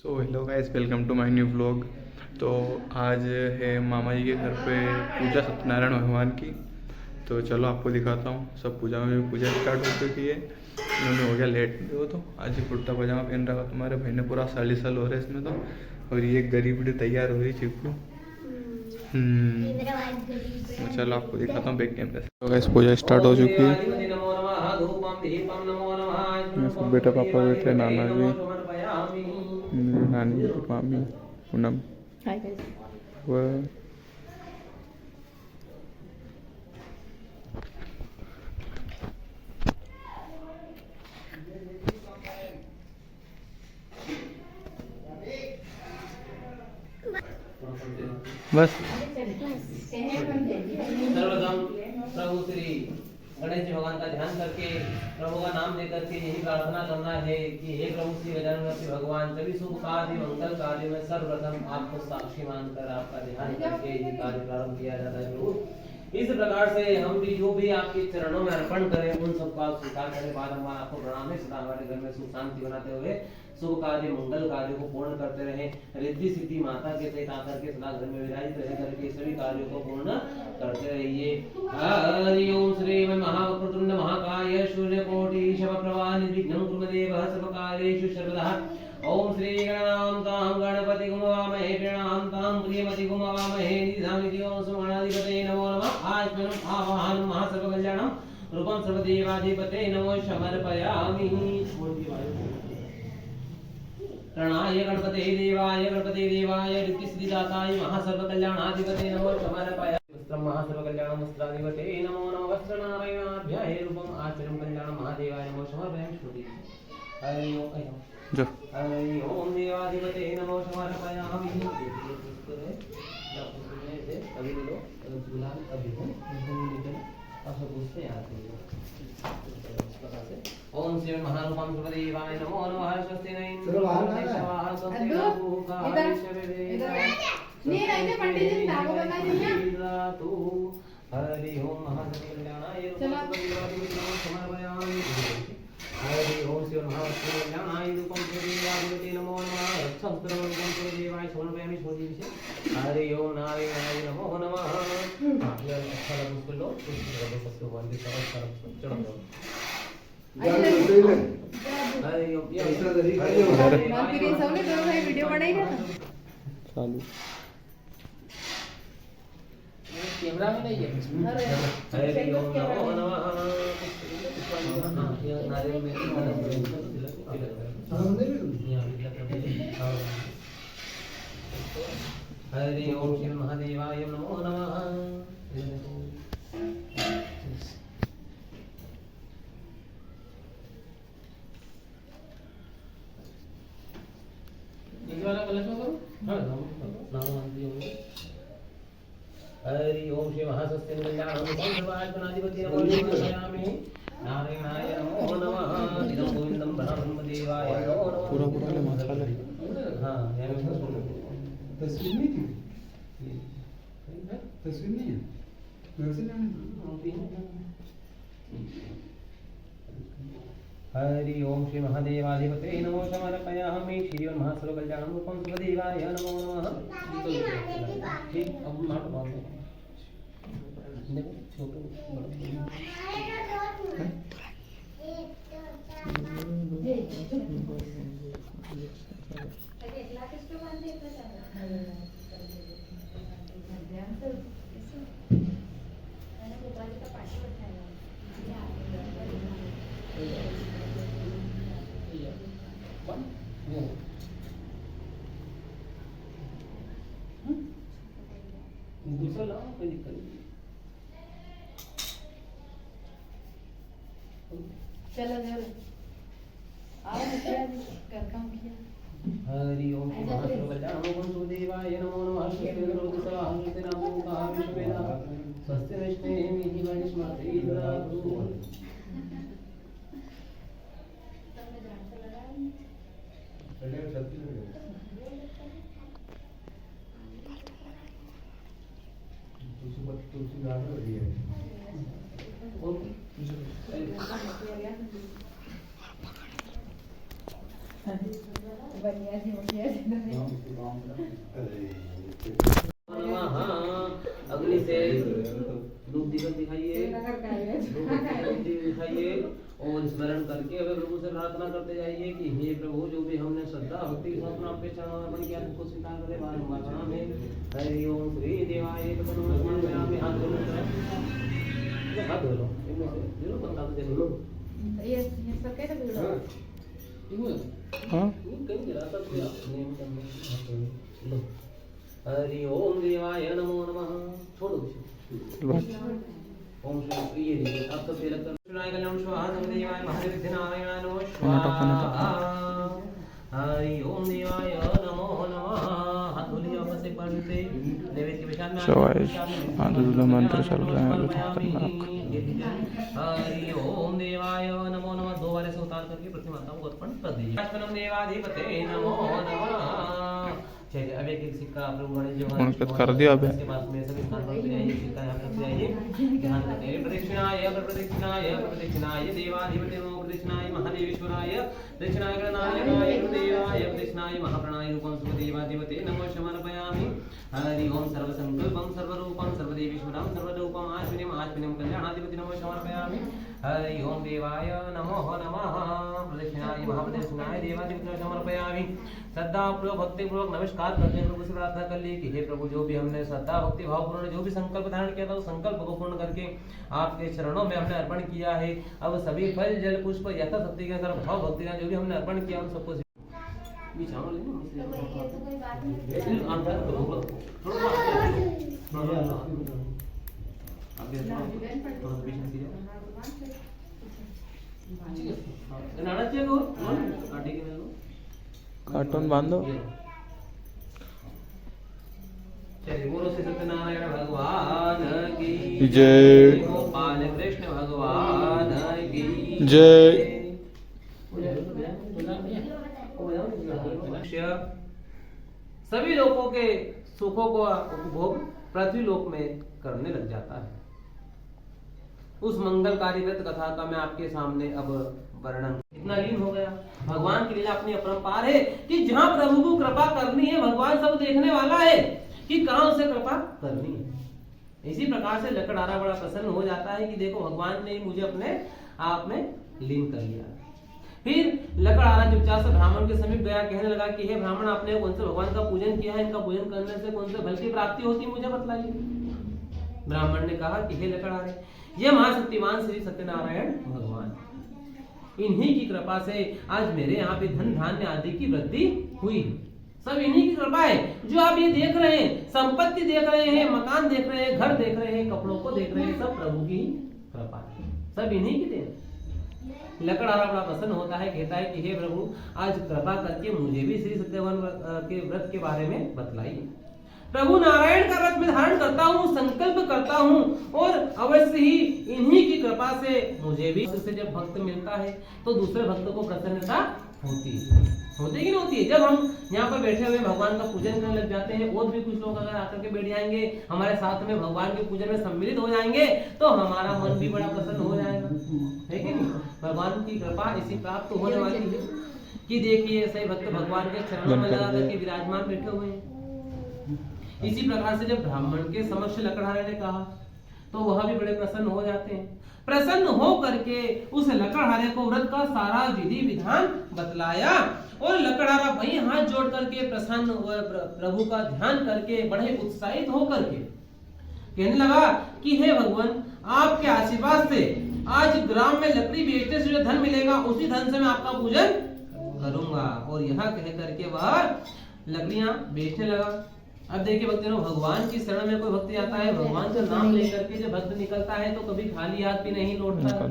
So hello guys, welcome to my new vlog. तो आज है मामा जी के घर पे पूजा सत्यनारायण भगवान की। तो चलो आपको दिखाता हूँ। सब पूजा में पूजा स्टार्ट हो चुकी है। उन्होंने हो गया लेट हो तो आज ही कुर्ता पजामा पहन रखा। तुम्हारे भाई ने पूरा साली साल हो रहा है इसमें तो। और ये गरीबड़ी तैयार हो रही चिप्पू। तो चलो आपको दिखाता हूँ बैक कैमरे से। तो गाइस पूजा स्टार्ट हो चुकी है। सब बेटा पापा बैठे, नाना जी, नानी, मामी, पूनम। वह बस सर्वप्रथम प्रभु श्री गणेश जी भगवान का ध्यान करके प्रभु का नाम लेकर के यही प्रार्थना करना है कि हे प्रभु श्री गजानन भगवान, सभी शुभ कार्य मंगल कार्य में सर्वप्रथम आपको साक्षी मानकर आपका ध्यान करके ये कार्य प्रारंभ किया जाता है। प्रभु इस प्रकार से हम भी जो भी आपके चरणों में अर्पण करें उन सबका स्वीकार करने के बाद हमारा आपको प्रणाम है। सदा हमारे घर में सुख शांति बनाते हुए शुभ कार्य मंगल कार्यों को पूर्ण करते रहे। रिद्धि सिद्धि माता के सहित आकर के सदा घर में विराजित रह करके सभी कार्यों को पूर्ण करते रहिए। हरि ओम श्री महावक्रतुंड महाकाय सूर्यकोटि समप्रभा निर्विघ्नं कुरु देव सर्वकार्येषु सर्वदा। ओम श्री गणानां गणपति गुमवामहे प्रणामतां प्रियमति गुमवामहे निधामिति ओम सुमणाधिपते नमो नमः। आत्मनं आवाहनं महासर्वकल्याणं रूपं सर्वदेवाधिपते नमो समर्पयामि। प्रणाय गणपते देवाय रिद्धिसिद्धिदाताय महासर्वकल्याणाधिपते नमो समर्पयामि। वस्त्रं महासर्वकल्याणं वस्त्राधिपते नमो नमः। वस्त्रनारायणाभ्याय रूपम् आचरं कल्याणं महादेवाय नमो समर्पयामि। श्रुति हरि ओम जो हरि ओम देवाधिपते नमो समर्पयामि। अभी लो गुलाल अभी है ऐसा पूछते आते हैं। ओम श्री महारूपम सर्वदेवाय नमो नमः। स्वस्ति न इंद्रो देवाः स्वस्ति न पूषा हरि ओम महासर्वकल्याणाय रूपं समर्पयामि। हरि ओम शिव महासर्वकल्याणाय रूपं सर्वदेवाधिपते नमो नमः। रक्षास्त्रं रूपं सर्वदेवाय समर्पयामि। हरि ओम नारायणाय नमो नमः। अच्छा लगा उसको लो सबसे वंदे सरस चढ़ो हरि ओम वीडियो बनाएगा चालू कैमरा में नहीं है। हरि ओम नमो नमः। नारियल में हरि ओम श्री महादेवाय नमो नमः। ये वाला कलश में करो। हां नाम मानती होंगे। हरि ओम श्री महासस्ते कल्याणं सर्वात्मनाधिपति नमो नमः। नारायणाय नमो नमः। इदं गोविंदं ब्रह्मदेवाय नमो नमः। पूरा पूरा ले मसाला हां यार तस्वीर नहीं थी, तस्वीर नहीं है हरि ओम श्री महादेवाधिपते नमो समर्पयामि। श्री महासर्वकल्याणं रूपं सर्वदेवाय नमो नमः। ठीक अब नाट बांधो देखो छोटे दूसरा लाओ कोई दिक्कत नहीं। चलो जरूर आओ कर काम किया। हरि ओम महासर्वकल्याणं देवाय नमो नमः। स्वस्ति नमो विश्वेदा स्वस्ति नष्टेमिहि वनिस्मते इन्द्रातु। तुलसी गार्डन लगी है। और बढ़िया जी बढ़िया जी अग्नि से रूप दिखाइए दिखाइए और स्मरण करके अगर प्रभु से प्रार्थना करते जाइए कि हे प्रभु जो भी हमने श्रद्धा भक्ति के साथ आपके चरणों में अर्पण किया उसको स्वीकार करें। बारंबार प्रणाम है। हरि ओम श्री देवाय में हाथ धो लो, हाथ धो लो, इनमें से जरूर बता दो जरूर ये सब कैसे बोल रहा हाँ कहीं जरा सब नियम करने लो। हरि ओम देवाय नमो नमः। छोड़ो ओम श्री ये देखिए आप सब तिलक कर शिवाय कल्याण स्वाहा देवाय महादेव नारायण नमः स्वाहा। हरि ओम देवाय नमो नमः। हाथ धो लिया बस एक बार से नैवेद्य के विचार में मंत्र चल रहे हैं। हरि ओम देवाय नमो नमः। दो बार से उतार करके प्रतिमाता को अर्पण कर दीजिए। नमः देवाधिपते नमो नमः। चलिए अब एक सिक्का प्रभु गणेश जी उनके कर दिया अबे। इसके बाद में सभी स्थान पर जाइए, सिक्का यहाँ पर जाइए, ध्यान रखें। प्रदक्षिणाय प्रदक्षिणाय प्रदक्षिणाय देवाधिपते नमो प्रदक्षिणाय महादेवेश्वराय प्रदक्षिणाय गणनायकाय देवाय प्रदक्षिणाय महाप्राणाय रूपं सुदेवाधिपते नमो समर्पयामि। हरि ओम सर्वसंकल्पं सर्वरूपं सर्वदेवेश्वरं सर्वरूपं आश्विनीं कल्याणाधिपति नमो समर्पयामि। हरि ओम देवाय नमो नमः। प्रदक्षिणाय महाप्रदक्षिणाय देवाधिपते नमो समर्पयामि। श्रद्धा पूर्वक भक्ति पूर्वक नमस्कार करते हैं। प्रभु से प्रार्थना कर ली कि हे प्रभु जो भी हमने श्रद्धा भक्ति भाव पूर्ण जो भी संकल्प धारण किया था उस संकल्प को पूर्ण करके आपके चरणों में हमने अर्पण किया है। अब सभी फल जल पुष्प यथाशक्ति के अनुसार भाव भक्ति का जो भी हमने अर्पण किया उन सबको कार्टून बांधो। चलिए बोलो श्री सत्यनारायण भगवान की जय। गोपाल कृष्ण भगवान की जय। सभी लोगों के सुखों को उपभोग पृथ्वी लोक में करने लग जाता है। उस मंगलकारी व्रत कथा का मैं आपके सामने अब वर्णन इतना लीन हो गया। भगवान की लीला अपनी अपरंपार है कि जहाँ प्रभु को कृपा करनी है भगवान सब देखने वाला है कि कहाँ उसे कृपा करनी है। इसी प्रकार से लकड़हारा बड़ा प्रसन्न हो जाता है कि देखो भगवान ने मुझे अपने आप में लीन कर लिया। फिर लकड़हारा चुपचाप से ब्राह्मण के समीप गया, कहने लगा कि हे ब्राह्मण आपने कौन से भगवान का पूजन किया है, इनका पूजन करने से कौन से फल की प्राप्ति होती मुझे बतलाइए। ब्राह्मण ने कहा कि हे लकड़हारे ये महाशक्तिमान श्री सत्यनारायण भगवान इन्हीं की कृपा से आज मेरे यहाँ पे धन धान्य आदि की वृद्धि हुई। सब इन्हीं की कृपा है। जो आप ये देख रहे हैं, संपत्ति देख रहे हैं, मकान देख रहे हैं, घर देख रहे हैं, कपड़ों को देख रहे हैं, सब प्रभु की कृपा है, सब इन्हीं की देन। लकड़हारा बड़ा प्रसन्न होता है, कहता है कि हे प्रभु आज कृपा करके मुझे भी श्री सत्यवान के व्रत के बारे में बतलाइए। प्रभु नारायण का व्रत में धारण करता हूँ, संकल्प करता हूँ और अवश्य ही इन्हीं की कृपा से मुझे भी उससे जब भक्त मिलता है तो दूसरे भक्त को प्रसन्नता होती है कि नहीं होती है। जब हम यहाँ पर बैठे हुए भगवान का पूजन करने लग जाते हैं और भी कुछ लोग अगर आकर के बैठ जाएंगे हमारे साथ में भगवान के पूजन में सम्मिलित हो जाएंगे तो हमारा मन भी बड़ा प्रसन्न हो जाएगा, है कि नहीं। भगवान की कृपा इसी प्राप्त होने वाली है कि देखिए सही भक्त भगवान के चरणों में लगा करके विराजमान बैठे हुए हैं। इसी प्रकार से जब ब्राह्मण के समक्ष लकड़हारे ने कहा तो वह भी बड़े प्रसन्न हो जाते हैं। प्रसन्न हो करके उस लकड़हारे को व्रत का सारा विधि विधान बतलाया और लकड़हारा वहीं हाथ जोड़ करके प्रसन्न प्रभु का ध्यान करके बड़े उत्साहित होकर के कहने लगा कि हे भगवान आपके आशीर्वाद से आज ग्राम में लकड़ी बेचने से जो धन मिलेगा उसी धन से मैं आपका पूजन करूंगा। और यहाँ कह करके वह लकड़ियां बेचने लगा। अब देखिए भक्तों भगवान की शरण में कोई भक्त आता है, भगवान का नाम लेकर के जब भक्त निकलता है तो कभी खाली हाथ भी नहीं लौटता।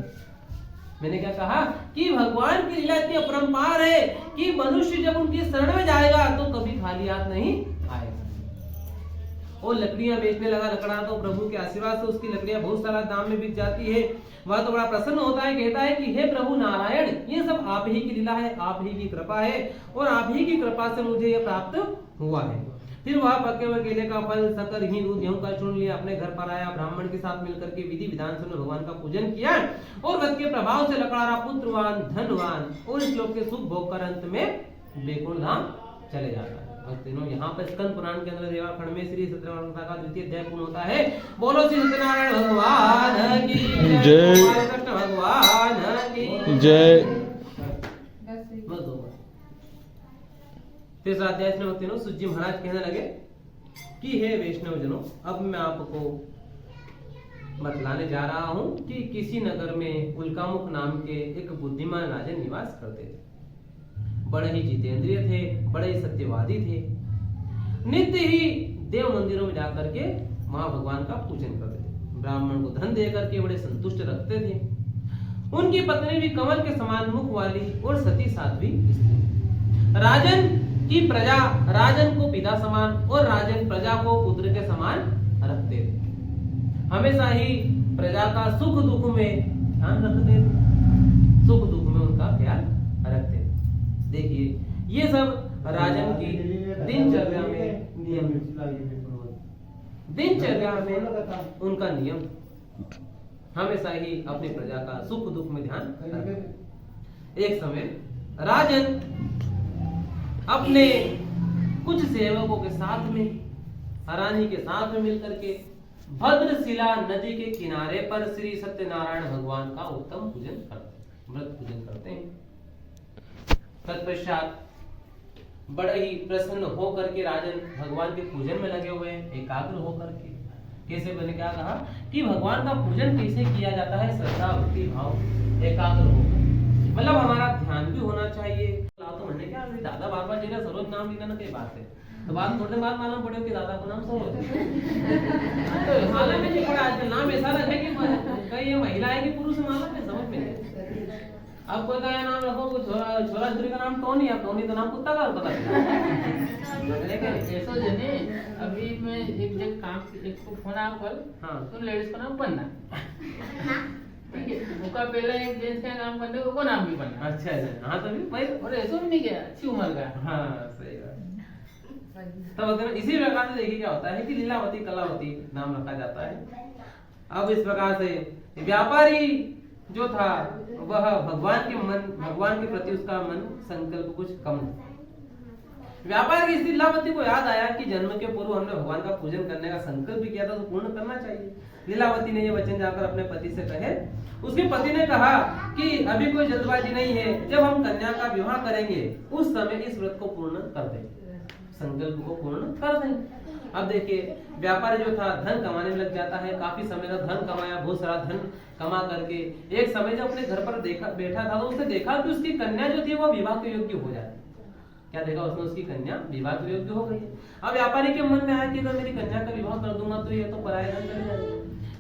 मैंने क्या कहा कि भगवान की लीला इतनी अपरंपार है कि मनुष्य जब उनकी शरण में जाएगा तो कभी खाली हाथ नहीं आएगा। और लकड़ियां बेचने लगा लकड़ा तो प्रभु के आशीर्वाद से उसकी लकड़ियां बहुत सारा दाम में बिक जाती है। वह तो बड़ा प्रसन्न होता है, कहता है कि हे प्रभु नारायण ये सब आप ही की लीला है, आप ही की कृपा है और आप ही की कृपा से मुझे ये प्राप्त हुआ है। फिर वह पके हुए केले का फल शक्कर घी दूध गेहूं का चूर्ण लिया, अपने घर पर आया, ब्राह्मण के साथ मिलकर के विधि विधान से भगवान का पूजन किया और व्रत के प्रभाव से लकड़हारा पुत्रवान धनवान और इस लोक के सुख भोग कर अंत में बैकुंठ धाम चले जाता है। भक्तों यहाँ पर स्कंद पुराण के अंदर देवा खंड में श्री सत्यनारायण का द्वितीय अध्याय पूर्ण होता है। बोलो श्री सत्यनारायण भगवान की जय। भगवान कृष्ण भगवान की जय। बस दो बार। तीसरा अध्याय में भक्तों सूत जी महाराज कहने लगे कि हे वैष्णव जनों, अब मैं आपको बतलाने जा रहा हूं कि किसी नगर में उल्कामुख नाम के एक बुद्धिमान राजा निवास करते थे। बड़े ही जितेंद्रिय थे, बड़े ही सत्यवादी थे। नित्य ही देव मंदिरों में जाकर के मां भगवान का पूजन करते थे। ब्राह्मण को धन देकर के बड़े संतुष्ट रखते थे। उनकी पत्नी भी कमल के समान मुख वाली और सती साध्वी स्त्री। राजन की प्रजा राजन को पिता समान और राजन प्रजा को पुत्र के समान रखते थे। हमेशा ही प्रजा का सुख दुख में ध्यान रखते थे, सुख दुख में उनका ख्याल रखते थे। देखिए ये सब राजन की दिनचर्या में नियम, दिनचर्या में उनका नियम हमेशा ही अपनी प्रजा का सुख दुख में ध्यान रखते। एक समय राजन अपने कुछ सेवकों के साथ में रानी के साथ में मिलकर के भद्रशिला नदी के किनारे पर श्री सत्यनारायण भगवान का उत्तम पूजन करते, व्रत पूजन करते हैं। तत्पश्चात बड़े ही प्रसन्न होकर के राजन भगवान के पूजन में लगे हुए हैं, एकाग्र होकर के। कैसे मैंने क्या कहा कि भगवान का पूजन कैसे किया जाता है? श्रद्धा भक्ति भाव एकाग्र होकर, मतलब हमारा ध्यान भी होना चाहिए। तो मैंने क्या दादा बार बार जिन्हें सरोज नाम लेना ना, कई बात है तो बात थोड़े बाद मालूम पड़े कि दादा को नाम सरोज तो मालूम में नहीं पड़ा। आजकल नाम ऐसा रखे कि कई ये महिला है कि पुरुष मालूम है, समझ में नहीं। अब कोई का नाम रखो, छोरा छोरी का नाम टोनी है, टोनी तो नाम कुत्ता का पता चला। लेकिन ऐसा जने अभी मैं एक जगह काम एक को फोन आया कल, हाँ तो लेडीज का नाम पन्ना, ठीक है, उनका पहले एक जेंट्स का नाम करने को नाम भी पन्ना। अच्छा अच्छा, हाँ तभी भाई और ऐसा भी नहीं किया, अच्छी उम्र का। हाँ सही बात। तब अगर इसी प्रकार से देखिए क्या होता है कि लीलावती कलावती नाम रखा जाता है। अब इस प्रकार से व्यापारी जो था वह भगवान के प्रति उसका मन संकल्प कुछ कम था। व्यापारी की लीलावती को याद आया कि जन्म के पूर्व हमने भगवान का पूजन करने का संकल्प किया था, तो पूर्ण करना चाहिए। लीलावती ने ये वचन जाकर अपने पति से कहे। उसके पति ने कहा कि अभी कोई जल्दबाजी नहीं है, जब हम कन्या का विवाह करेंगे उस समय इस व्रत को पूर्ण कर देंगे, संकल्प को पूर्ण कर देंगे। अब देखिए व्यापारी जो था धन कमाने में लग जाता है, काफी समय का धन कमाया, बहुत सारा धन कमा करके एक समय जब अपने घर पर बैठा था तो उसने देखा कि उसकी कन्या जो थी वो विवाह के योग्य हो जाती। क्या देखा उसने? उसकी कन्या विवाह के योग्य हो गई। अब व्यापारी के मन में आया कि अगर मेरी कन्या का विवाह कर दूंगा तो ये तो पराया धन चले जाएगा,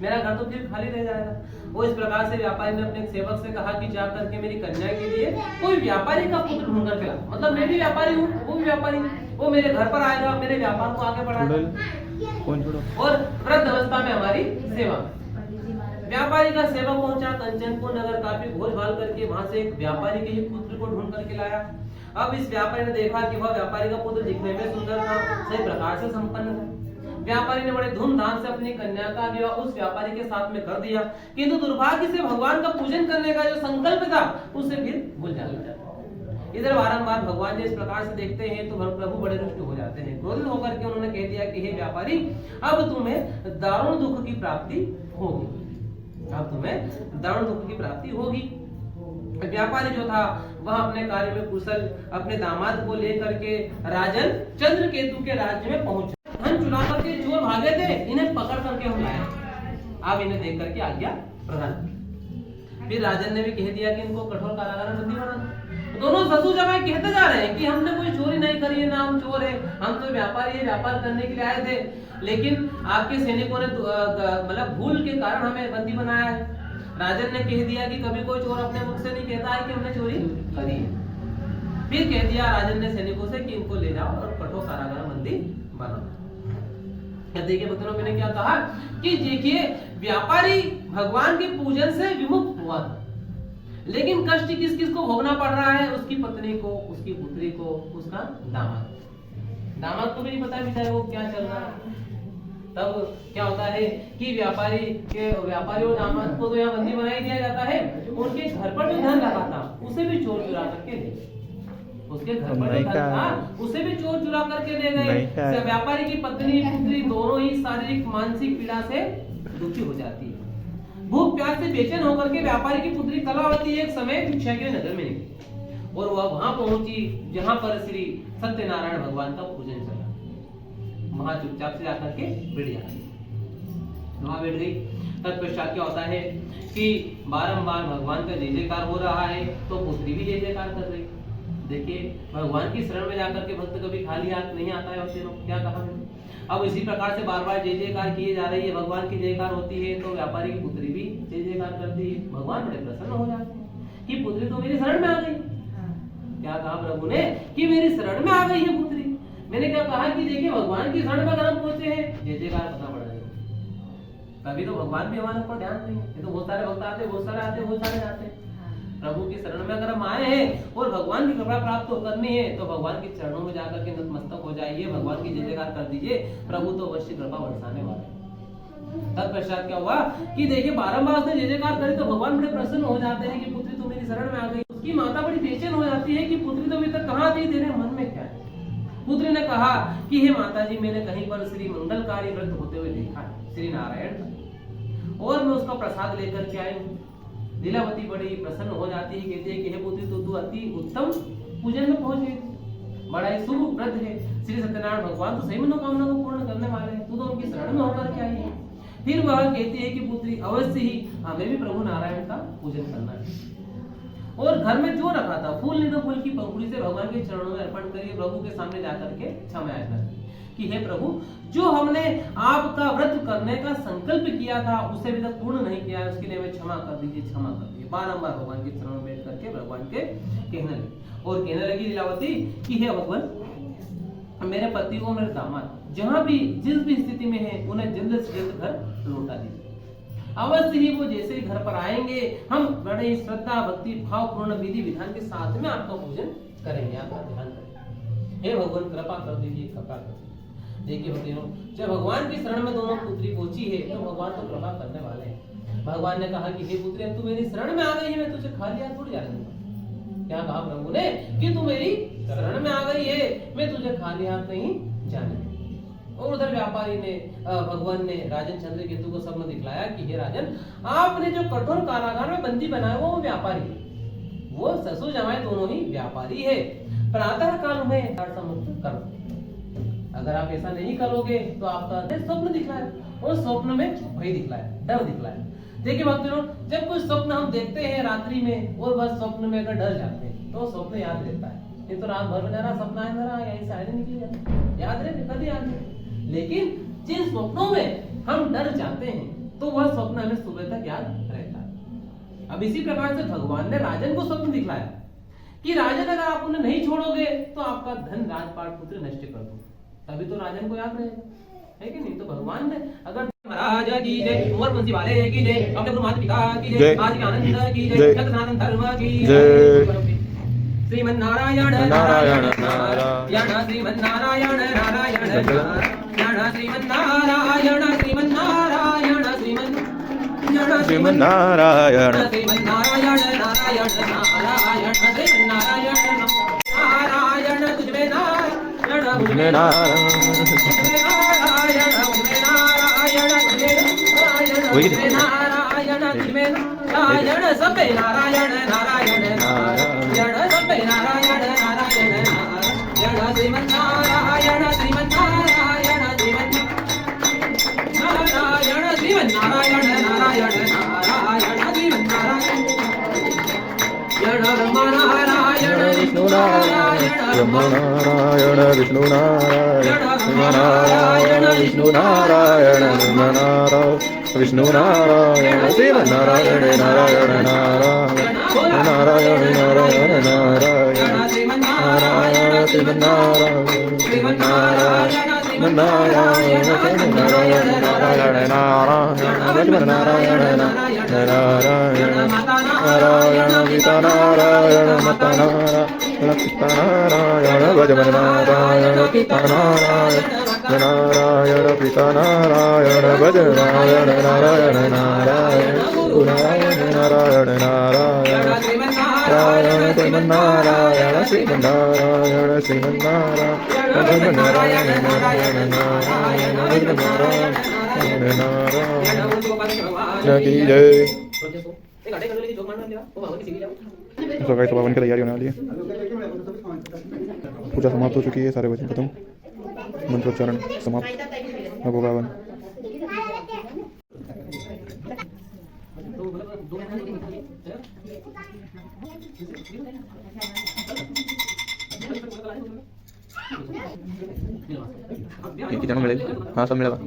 मेरा घर तो फिर खाली रह जाएगा। वो इस प्रकार से व्यापारी ने अपने सेवक से कहा कि जा करके मेरी कन्या के लिए कोई व्यापारी का पुत्र ढूंढ कर ला, मतलब मैं भी व्यापारी हूँ, वो भी व्यापारी, वो मेरे घर पर आएगा, मेरे व्यापार को आगे बढ़ाएगा और वृद्ध अवस्था में हमारी सेवा। व्यापारी का सेवक पहुंचा कंचनपुर नगर, काफी खोज भाल करके वहां से एक व्यापारी के ही पुत्र को ढूंढ करके लाया। अब इस व्यापारी ने देखा कि वह व्यापारी का पुत्र दिखने में सुंदर था, सही प्रकार से संपन्न था। व्यापारी ने बड़े धूमधाम से अपनी कन्या का विवाह उस व्यापारी के साथ में कर दिया, किंतु दुर्भाग्य से भगवान का पूजन करने का जो संकल्प था उसे फिर भूल जाता। इधर बारंबार भगवान जी इस प्रकार से देखते हैं तो प्रभु बड़े रुष्ट हो जाते हैं। क्रोधित होकर के उन्होंने कह दिया कि हे व्यापारी, अब तुम्हें दारुण दुख की प्राप्ति होगी, अब तुम्हें दारुण दुख की प्राप्ति होगी। व्यापारी जो था वह अपने कार्य में कुशल अपने दामाद को लेकर के राजन चंद्रकेतु के राज्य में पहुंचा। धन चुरा करके चोर भागे थे, इन्हें पकड़ करके हम लाए, अब इन्हें देख करके आज्ञा प्रदान। फिर राजन ने भी कह दिया कि इनको कठोर कारागार में बंदी बना। दोनों ससुर जमाई कहते जा रहे हैं कि हमने कोई चोरी नहीं करी है, ना हम चोर है, हम तो व्यापारी है, व्यापार करने के लिए आए थे, लेकिन आपके सैनिकों ने मतलब भूल के कारण हमें बंदी बनाया है। राजन ने कह दिया कि कभी कोई चोर अपने मुख से नहीं कहता है कि हमने चोरी करी है। फिर कह दिया राजन ने सैनिकों से कि इनको ले जाओ और कठोर कारागार में बंदी बनाओ। देखिए बच्चों, मैंने क्या कहा कि देखिए व्यापारी भगवान के पूजन से विमुख हुआ था, लेकिन कष्ट किस किस को भोगना पड़ रहा है? उसकी पत्नी को, उसकी पुत्री को, उसका दामाद को भी नहीं पता बेचारे वो क्या चल रहा है। तब क्या होता है कि व्यापारी और दामाद को तो यहाँ बंदी बना ही दिया जाता है, उनके घर पर जो धन रखा था उसे भी चोर चुरा करके ले, उसके घर पर नहीं जो धन क्या? था उसे भी चोर चुरा करके ले नहीं गए। क्या? व्यापारी की पत्नी पुत्री दोनों ही शारीरिक मानसिक पीड़ा से दुखी हो जाती है। भूख प्यास से बेचैन होकर के व्यापारी की पुत्री कलावती एक समय भिक्षा के नगर में निकली और वह वहां पहुंची जहां पर श्री सत्यनारायण भगवान का पूजन चला। वहां चुपचाप से जाकर के बैठ जाती है। वहां बैठ गई। तत्पश्चात क्या होता है कि बारंबार भगवान का जय जयकार हो रहा है तो पुत्री भी जय जयकार कर रही। देखिए भगवान की शरण में जाकर के भक्त कभी खाली हाथ नहीं आता है। और क्या कहा मैंने? अब इसी प्रकार से बार बार जय जयकार किए जा रही है, भगवान की जयकार होती है तो व्यापारी की पुत्री भी जय जयकार करती है। भगवान बड़े प्रसन्न हो जाते हैं कि पुत्री तो मेरी शरण में आ गई। क्या कहा प्रभु ने कि मेरी शरण में आ गई है पुत्री। मैंने क्या कहा कि देखिए भगवान की शरण में अगर हम पहुंचे हैं जय जयकार करना पड़ेगा। कभी तो भगवान भी हमारे ऊपर ध्यान नहीं है। तो बहुत सारे भक्त आते, बहुत सारे आते, बहुत सारे जाते हैं। प्रभु की शरण में अगर हम आए हैं और भगवान की कृपा प्राप्त करनी है तो भगवान के चरणों में जाकर के नतमस्तक हो जाइए, भगवान की जय जयकार कर दीजिए। प्रभु तो अवश्य कृपा बरसाने वाले। तत्पश्चात क्या हुआ कि देखिए बारंबार उसने जय जयकार करी तो भगवान बड़े प्रसन्न हो जाते हैं कि पुत्री तो मेरी शरण में आ गई। उसकी माता बड़ी बेचैन हो जाती है कि पुत्री तो अभी तक कहाँ थी, तेरे मन में क्या है? पुत्री ने कहा कि हे माता जी, मैंने कहीं पर श्री मंगलकारी व्रत होते हुए देखा है श्री नारायण का, और मैं उसका प्रसाद लेकर के आई हूँ। लीलावती बड़ी प्रसन्न हो जाती है, कहती है कि हे पुत्री तू अति उत्तम पूजन में पहुंच गई। बड़ा ही शुभ व्रत है। श्री सत्यनारायण भगवान तो सही मनोकामना को पूर्ण करने वाले हैं, तू तो उनकी शरण में होकर के आई है। फिर वह कहती है कि पुत्री अवश्य ही हमें भी प्रभु नारायण का पूजन करना है। और घर में जो रखा था फूल नहीं तो फूल की पंखुड़ी से भगवान के चरणों में अर्पण करिए। प्रभु के सामने जाकर के क्षमा याचना कि हे प्रभु, जो हमने आपका व्रत करने का संकल्प किया था उसे अभी तक पूर्ण नहीं किया है, उसके लिए हमें क्षमा कर दीजिए, क्षमा कर दीजिए। बारंबार भगवान के चरणों में बैठ करके भगवान के कहने लगी। और कहने लगी लीलावती कि हे भगवान, मेरे पति को, मेरे दामाद जहां भी जिस भी स्थिति में है उन्हें जल्द से जल्द घर लौटा दीजिए। अवश्य ही वो जैसे ही घर पर आएंगे हम बड़े ही श्रद्धा भक्ति भाव पूर्ण विधि विधान के साथ में आपका पूजन करेंगे, आपका ध्यान करेंगे। हे भगवान कृपा कर दीजिए, कृपा कर दीजिए। देखिए भक्तों, जब भगवान की शरण में दोनों पुत्री पहुंची है तो भगवान तो कृपा करने वाले हैं। भगवान ने कहा कि हे पुत्री, अब तू मेरी शरण में आ गई है, मैं तुझे खाली हाथ थोड़ी जाने दूंगा। क्या कहा प्रभु ने कि तू मेरी शरण में आ गई है, मैं तुझे खाली हाथ नहीं जाने दूंगा। और उधर व्यापारी ने भगवान ने राजन चंद्रकेतु को स्वप्न दिखलाया कि हे राजन, आपने जो कठोर कारागार में बंदी बनाया वो व्यापारी है, वो ससुर जमाई दोनों ही व्यापारी है। प्रातः काल में मुक्त कर दो। अगर आप ऐसा नहीं करोगे तो आपका स्वप्न दिखलाया, और स्वप्न में भय दिखलाया, डर दिखलाया। देखिए भक्तों, जब कुछ स्वप्न हम देखते हैं रात्रि में और बस स्वप्न में अगर डर जाते हैं तो स्वप्न याद रहता है। नहीं तो रात भर में जरा सपना है मेरा यहीं से आने निकल जाता, याद रहे कभी याद नहीं। लेकिन जिन स्वप्नों में हम डर जाते हैं तो वह स्वप्न हमें सुबह तक याद रहता है। अब इसी प्रकार से भगवान ने राजन को स्वप्न दिखलाया कि राजन, अगर आप उन्हें नहीं छोड़ोगे तो आपका धन राजपाट पुत्र नष्ट कर दो। तभी तो राजन को याद रहेगा, है कि नहीं? तो भगवान ने अगर महाराज की जय, कुंवर बंसी वाले की जय, अपने गुरु माता पिता की जय, आज के आनंद की जय, जगत सनातन धर्म की जय। श्रीमन नारायण नारायण नारायण, श्रीमन नारायण नारायण नारायण, श्रीमन नारायण श्रीमन नारायण श्रीमन श्रीमन नारायण श्रीमन नारायण नारायण नारायण, श्रीमन नारायण नारायण, तुझमें नारायण, तुझमें नारायण, तुझमें नारायण, तुझमें नारायण, तुझमें नारायण, तुझमें नारायण, सब में नारायण नारायण नारायण, सब में नारायण नारायण नारायण, श्रीमन नारायण श्रीमन नारायण श्रीमन नारायण, श्रीमन नारायण नारायण नारायण, श्रीमन नारायण ब्रह्मा नारायण विष्णु नारायण, ब्रह्म नारायण विष्णु नारायण, ब्रह्म नारायण विष्णु नारायण, ब्रह्म नारायण विष्णु नारायण, श्रीमन नारायण नारायण नारायण, नारायण नारायण नारायण, श्रीमन नारायण श्रीमन नारायण, श्रीमन नारायण श्रीमन नारायण, श्रीमन नारायण नारायण नारायण, श्रीमन नारायण नारायण, नारायण पिता नारायण, माता नारायण, पिता नारायण, भजमन नारायण पिता नारायण, नारायण पिता नारायण, भज नारायण नारायण नारायण, नारायण नारायण नारायण। श्रीमन्नारायण श्रीमन्नारायण श्रीमन्नारायण श्रीमन्नारायण श्रीमन्नारायण नारायण नारायण श्रीमन्नारायण नारायण की जय। तो गाइस हवन की तैयारी होने वाली है। पूजा समाप्त हो चुकी है, सारे वचन खत्म, मंत्रोच्चारण समाप्त। अब होगा हवन। कितना मिलेगा? हाँ सब मिलेगा।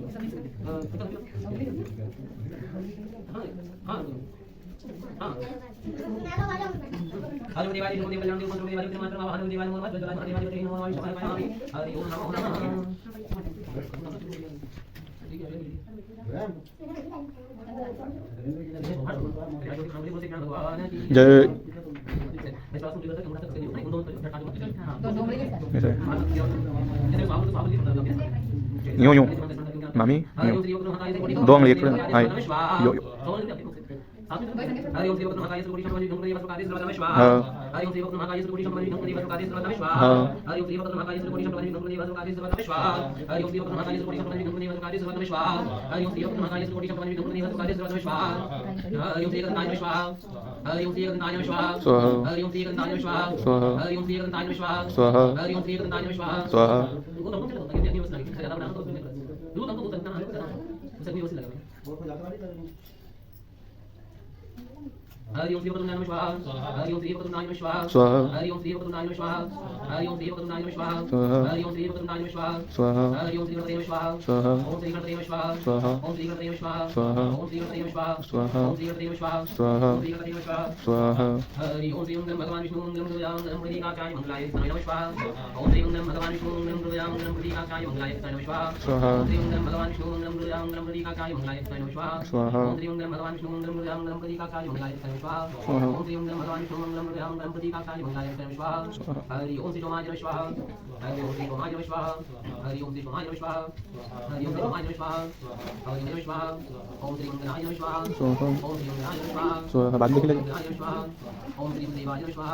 जय यूं यूं मामी यूं दो उंगली एक हाय यो यो हरि ओम देवगुरु महाकाय सुरगुड़ी शंभुजी धूमगुड़ी वसुकादि सर्वदा विश्वा हाँ हरि ओम देवगुरु महाकाय सुरगुड़ी शंभुजी धूमगुड़ी वसुकादि सर्वदा विश्वा हाँ हरि ओम देवगुरु महाकाय सुरगुड़ी शंभुजी धूमगुड़ी वसुकादि सर्वदा विश्वा हरि ओम देवगुरु महाकाय सुरगुड़ी शंभुजी धूमगुड़ी वसुकादि सर्वदा विश्वा हरि ओम देवगुरु महाकाय सुरगुड़ी शंभुजी धूमगुड़ी वसुकादि सर्वदा विश्वा हरि ओम देवगुरु विश्वा हरि ओम देवगुरु विश्वा स्वाहा हरि ओम देवगुरु विश्वा स्वाहा हरि ओम देवगुरु विश्वा स्वाहा हरि ओम देवगुरु विश्वा स्वाहा हरि ओम देवगुरु विश्वा हरि ओम देवगुरु विश्वा स्वाहा हरि ओम देवगुरु विश्वा हरि ओम देवगुरु विश्वा स्वाहा हरि ओम देवगुरु विश्वा स्वाहा हरि ओम देवगुरु विश्वा स्वाहा ओम श्री गणपति विश्वा स्वाहा ओम श्री गणपति विश्वा स्वाहा ओम श्री गणपति विश्वा स्वाहा ओम श्री गणपति विश्वा स्वाहा ओम श्री गणपति विश्वा स्वाहा हरि ओम श्री भगवान विष्णु नमः नमः काचाय मंगलाय तनय विश्वा ओम श्री भगवान विष्णु नमः काचाय मंगलाय तनय विश्वा स्वाहा ओम श्री भगवान विष्णु नमः काचाय मंगलाय तनय विश्वा स्वाहा ओम श्री भगवान विष्णु नमः काचाय मंगलाय तनय विश्वा स्वाहा ओम श्री भगवान विष्णु नमः काचाय मंगलाय तनय विश्वा हरि ओम श्री सोमाय विश्वा हरि ओम श्री सोमाय विश्वा हरि ओम श्री सोमाय विश्वा हरि ओम श्री सोमाय विश्वा हरि ओम विश्वा ओम श्री गंगाय विश्वा स्वाहा ओम श्री गंगाय विश्वा स्वाहा बाद में खेलेंगे। ओम श्री देवाय विश्वा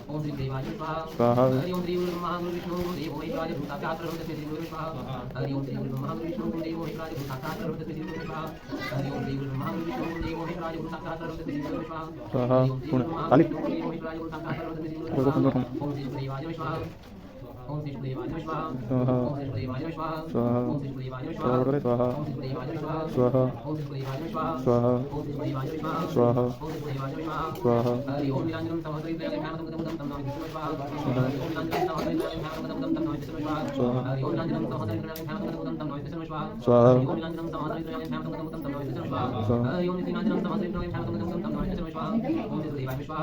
ओम श्री देवाय विश्वा स्वाहा हरि ओम श्री ब्रह्मा विष्णु देवो महेश्वराय भूताकात्र तस्मै श्री विश्वा हरि ओम श्री ब्रह्मा विष्णु देवो महेश्वराय भूताकात्र तस्मै श्री विश्वा हरि ओम श्री ब्रह्मा विष्णु देवो महेश्वराय भूताकात्र तस्मै श्री विश्वा स्वाहा पूर्ण ताली ओम श्री देवाय विश्वा ओम श्री देवाय विश्वा स्वाहा ओम श्री देवाय विश्वा स्वाहा ओम श्री देवाय विश्वा स्वाहा ओम श्री देवाय विश्वा स्वाहा ओम श्री देवाय विश्वा स्वाहा ओम श्री देवाय विश्वा स्वाहा ओम श्री देवाय विश्वा स्वाहा हरि ओम निरंजनम तमोदरि ध्यानम तम तम नमः विष्णु हरि ओम निरंजनम तमोदरि ध्यानम तम तम नमः विष्णु हरि ओम निरंजनम तमोदरि ध्यानम तम तम नमः विष्णु स्वाहा हरि ओम निरंजनम तमोदरि ध्यानम तम तम नमः विष्णु हरि ओम निरंजनम तमोदरि ध्यानम तम तम नमः विष्णु ओम श्री देवाय विश्वा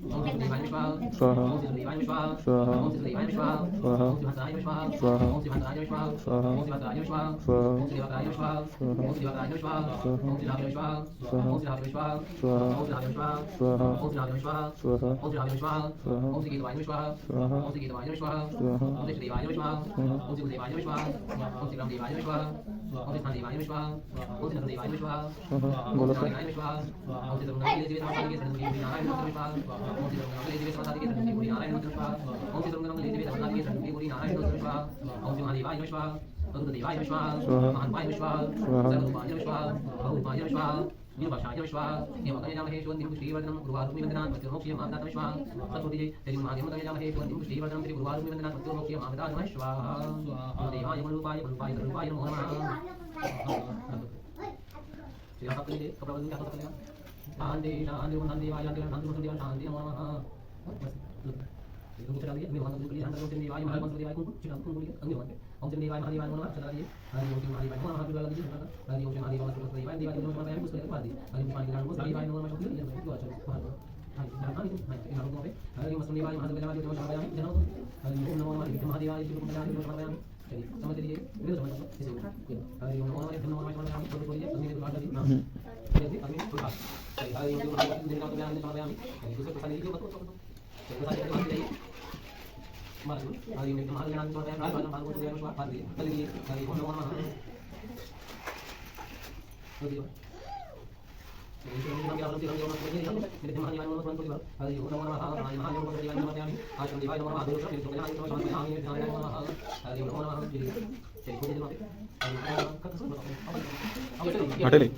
ओम श्री देवाय विश्वा स्वाहा ओम श्री देवाय विश्वा स्वाहा ओम श्री देवाय विश्वा स्वाहा ओम श्री भद्राय विश्वा स्वाहा ओम श्री भद्राय विश्वा स्वाहा ओम श्री भद्राय विश्वा स्वाहा ओम श्री भद्राय विश्वा ओम श्री भद्राय विश्वा ओम श्री भद्राय विश्वा स्वाहा ओम श्री विश्वा स्वाहा ओम श्री विश्वा स्वाहा ओम श्री विश्वा स्वाहा ओम श्री विश्वा स्वाहा ओम श्री गीतवाय विश्वा स्वाहा ओम श्री गीतवाय विश्वा स्वाहा ओम श्री देवाय विश्वा ओम श्री देवाय विश्वा ओम श्री राम देवाय विश्वा ओम श्री देवाय विश्वा ओम श्री देवाय विश्वा स्वाहा गोला से विश्वा ओम श्री रंगाली देवी समाधि के संगी नारायण विश्वा ओम श्री रंगाली देवी समाधि के संगी नारायण विश्वा ओम श्री रंगाली देवी समाधि के संगी नारायण विश्वा ओम श्री महादेवाय विश्वा देवाय विश्वा महानवाय विश्वा सर्वरूपाय विश्वा बहुरूपाय विश्वा निर्वाशाय विश्वा देवकाय महेश्वर निमुष्टिवर्धनम गुरुवारूपी वंदनात् मत्योर्मोक्षीय मामदात विश्वा सत्पुतिजे तेरि महादेवकाय महेश्वर निमुष्टिवर्धनम तेरि गुरुवारूपी वंदनात् मत्योर्मोक्षीय मामदात विश्वा देवाय मनुरूपाय मनुरूपाय नमो नमः श्री भक्तजे कपड़ा बदल क्या होता है शांति शांति शांति देवाय शांति शांति शांति नमो नमः इनको चला दिया मैं वहां से अंदर ओम देवाय महादेव देवाय को चिरा को बोलिए अंगे वहां ओम देवाय महादेव नमो नमः चला दिए हरि ओम महादेव नमो नमः लगा दीजिए हरि ओम महादेव नमो देवाय देवाय नमो नमः कुछ कर दी हरि ओम महादेव नमो देवाय नमो नमः ये तो अच्छा हां हरि ओम देवाय महादेव देवाय नमो नमः जनो हरि ओम नमो नमः महादेवाय नमो नमः चलिए समझ लीजिए मेरे समझ लो इसे हरि ओम नमो नमः तो बोलिए अंगे तो बात दी चलिए अभी तो बात हरि ओम महादेव देवाय नमो नमः दूसरे को सारी लीजिए बताओ तो सारी बात लीजिए मालूम हरि ओम महादेव नाम तो है राज भागवत को देव बात दी चलिए हरि ओम नमो नमः तो दियो हटेली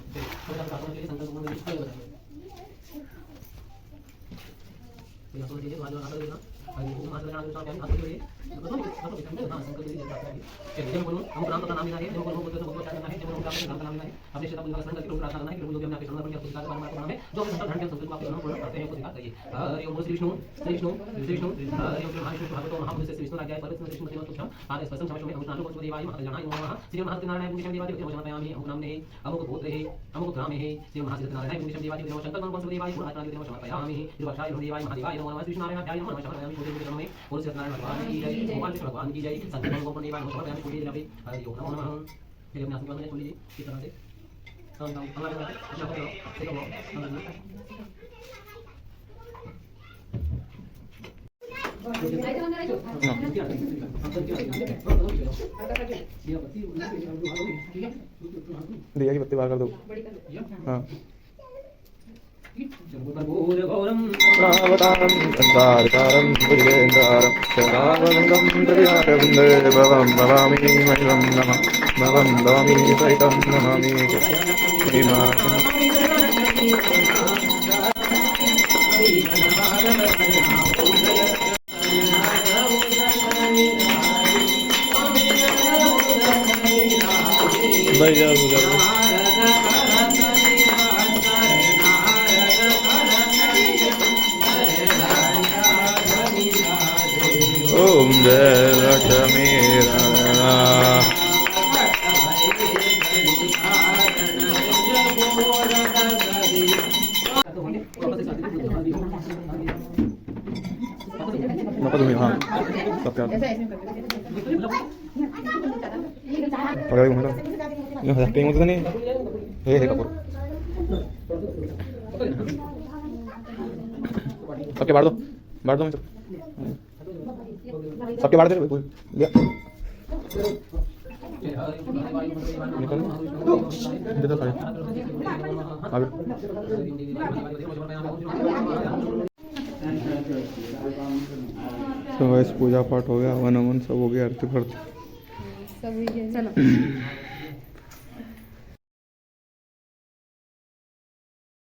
भगवान की जय संत भगवान को निवारण हो जाने पूरी रवि हरि ओम नमो नमः फिर अपने आसमान में खोल लीजिए इस तरह से दिया की बत्ती बाहर कर दो हाँ प्रावतारं संसारकारं भुजगेन्द्रारं शरावरङ्गं त्रियारविन्दे भवं भवामि महिलं नमः भवं भवामि सहितं नमामि भैया ओम जय लक्ष्मी तुम्हें हाँ सब क्या कहीं होता नहीं हे कपूर सबके बाढ़ दो मैं सबके बाढ़ दे लिया निकल दे दो सारे आगे तो वैसे पूजा पाठ हो गया, वन सब हो गया, आरती फारती सब चलो।